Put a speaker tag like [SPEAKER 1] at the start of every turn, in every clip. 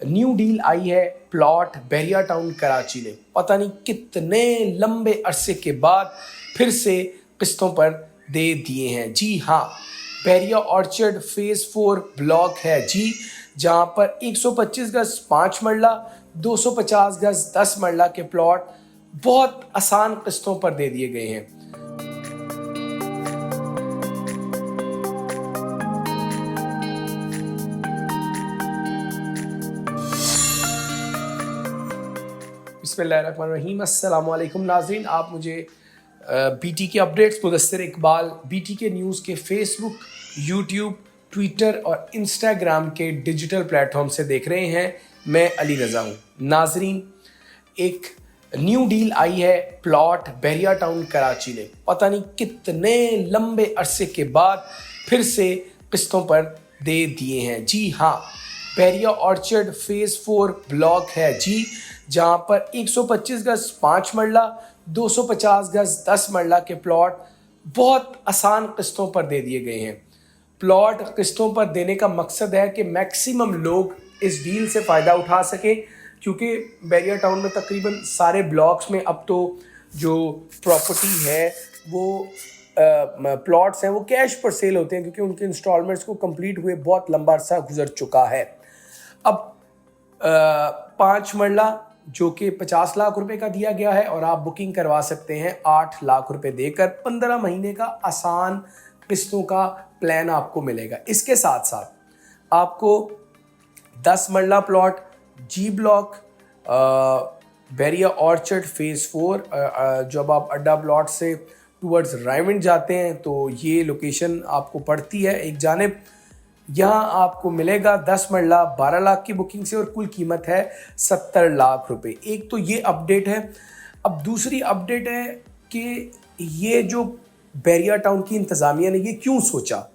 [SPEAKER 1] New deal I है plot Bairiya town Karachi में। पता नहीं कितने लंबे अरसे के बाद फिर से किस्तों पर दे दिए हैं। जी हाँ, बैरिया ऑर्चर्ड फेज 4 ब्लॉक है जी, जहां पर 125 गज 5 मरला, 250 गज 10 मरला के प्लॉट बहुत आसान किस्तों पर दे दिए गए हैं। बिस्मिल्लाहिर्रहमानिर्रहीम। अस्सलाम वालेकुम नाज़रीन, आप मुझे बीटी के अपडेट्स मुदस्सिर इकबाल बीटी के न्यूज़ के फेसबुक, यूट्यूब, ट्विटर और इंस्टाग्राम के डिजिटल प्लेटफॉर्म से देख रहे हैं। मैं अली रज़ा हूँ। नाज़रीन, एक न्यू डील आई है प्लॉट बैरिया टाउन कराची में। पता नहीं कितने लंबे अरसे के बाद फिर से किस्तों पर दे दिए हैं। जी हाँ, बैरिया ऑर्चर्ड फेज 4 ब्लॉक है जी, जहां पर 125 गज 5 मरला, 250 गज 10 मरला के प्लॉट बहुत आसान किस्तों पर दे दिए गए हैं। प्लॉट किस्तों पर देने का मकसद है कि मैक्सिमम लोग इस डील से फ़ायदा उठा सकें, क्योंकि बैरिया टाउन में तकरीबन सारे ब्लॉक्स में अब तो जो प्रॉपर्टी है वो प्लॉट्स हैं वो कैश पर सेल होते हैं, क्योंकि उनके इंस्टॉलमेंट्स को कंप्लीट हुए बहुत लंबा अरसा गुजर चुका है। अब 5 मरला जो कि 50 लाख रुपए का दिया गया है, और आप बुकिंग करवा सकते हैं 8 लाख रुपए देकर। 15 महीने का आसान किस्तों का प्लान आपको मिलेगा। इसके साथ साथ आपको 10 मरला प्लॉट जी ब्लॉक बैरिया ऑर्चर्ड फेज 4, जब आप अड्डा प्लॉट से टूवर्ड्स रायविंड जाते हैं तो ये लोकेशन आपको पड़ती है। एक जानिब यहाँ आपको मिलेगा 10 मरला 12 लाख की बुकिंग से, और कुल कीमत है 70 लाख रुपए। एक तो ये अपडेट है। अब दूसरी अपडेट है कि ये जो बैरिया टाउन की इंतज़ामिया ने ये क्यों सोचा,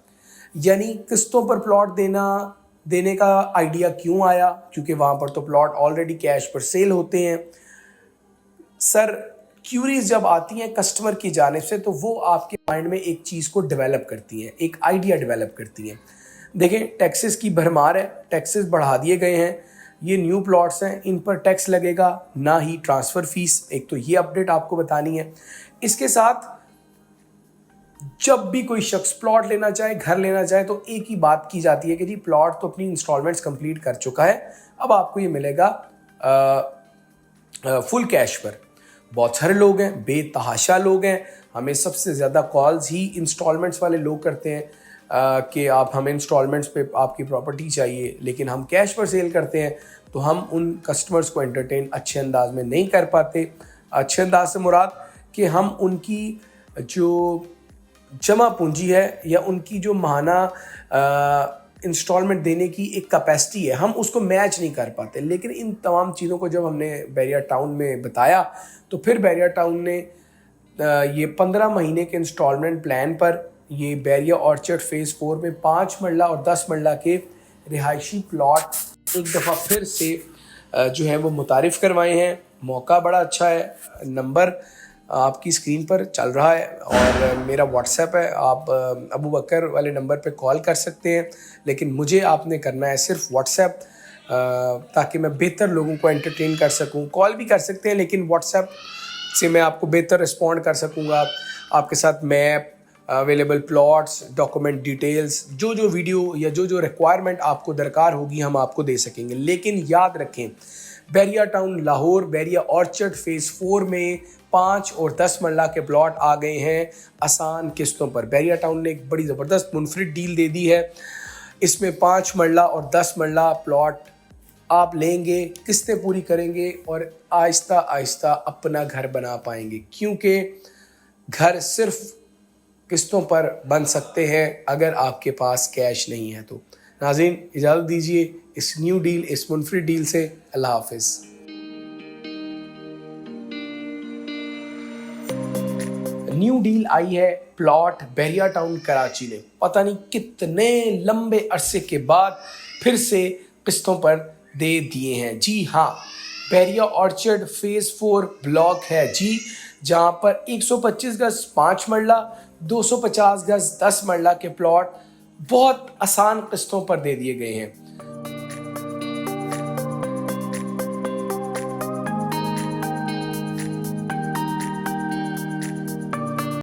[SPEAKER 1] यानी किस्तों पर प्लॉट देने का आइडिया क्यों आया, क्योंकि वहाँ पर तो प्लॉट ऑलरेडी कैश पर सेल होते हैं। सर, क्यूरीज जब आती हैं कस्टमर की जानिब से तो वो आपके माइंड में एक चीज़ को डेवलप करती हैं, एक आइडिया डेवलप करती हैं। देखें, टैक्सेस की भरमार है, टैक्सेस बढ़ा दिए गए हैं। ये न्यू प्लॉट्स हैं, इन पर टैक्स लगेगा, ना ही ट्रांसफ़र फीस। एक तो ये अपडेट आपको बतानी है। इसके साथ जब भी कोई शख्स प्लॉट लेना चाहे, घर लेना चाहे, तो एक ही बात की जाती है कि जी प्लॉट तो अपनी इंस्टॉलमेंट्स कंप्लीट कर चुका है, अब आपको ये मिलेगा फुल कैश पर। बहुत सारे लोग हैं, बेतहाशा लोग हैं, हमें सबसे ज़्यादा कॉल्स ही इंस्टॉलमेंट्स वाले लोग करते हैं कि आप हमें इंस्टॉलमेंट्स पे आपकी प्रॉपर्टी चाहिए, लेकिन हम कैश पर सेल करते हैं। तो हम उन कस्टमर्स को एंटरटेन अच्छे अंदाज में नहीं कर पाते। अच्छे अंदाज से मुराद कि हम उनकी जो जमा पूंजी है या उनकी जो माहाना इंस्टॉलमेंट देने की एक कैपेसिटी है, हम उसको मैच नहीं कर पाते। लेकिन इन तमाम चीज़ों को जब हमने बैरिया टाउन में बताया तो फिर बैरिया टाउन ने ये 15 महीने के इंस्टॉलमेंट प्लान पर ये बैरिया ऑर्चर्ड फेज़ 4 में 5 मरला और 10 मरला के रिहायशी प्लॉट एक दफ़ा फिर से जो है वो मुतारिफ़ करवाए हैं। मौका बड़ा अच्छा है। नंबर आपकी स्क्रीन पर चल रहा है और मेरा व्हाट्सएप है, आप अबू बकर वाले नंबर पे कॉल कर सकते हैं, लेकिन मुझे आपने करना है सिर्फ व्हाट्सएप, ताकि मैं बेहतर लोगों को एंटरटेन कर सकूं। कॉल भी कर सकते हैं, लेकिन व्हाट्सएप से मैं आपको बेहतर रिस्पॉन्ड कर सकूंगा। आपके साथ map, available plots, document details, जो जो वीडियो या जो जो रिक्वायरमेंट आपको दरकार होगी हम आपको दे सकेंगे। लेकिन याद रखें, Bahria Town Lahore Bahria Orchard phase 4 में 5 और 10 मरला के प्लॉट आ गए हैं आसान किस्तों पर। बैरिया टाउन ने एक बड़ी ज़बरदस्त मुनफरिद डील दे दी है। इसमें 5 मरला और 10 मरला प्लॉट आप लेंगे, किस्तें पूरी करेंगे और आहिस्ता आहिस्ता अपना घर बना पाएंगे, क्योंकि घर सिर्फ किस्तों पर बन सकते हैं अगर आपके पास कैश नहीं है। तो नाज़रीन, इजाज़त दीजिए इस न्यू डील, इस मुनफरिद डील से। अल्लाह हाफिज़। न्यू डील आई है प्लॉट बैरिया टाउन कराची में। पता नहीं कितने लंबे अरसे के बाद फिर से किस्तों पर दे दिए हैं। जी हाँ, बैरिया ऑर्चर्ड फेज 4 ब्लॉक है जी, जहां पर 125 गज 5 मरला, 250 गज 10 मरला के प्लॉट बहुत आसान किस्तों पर दे दिए गए हैं।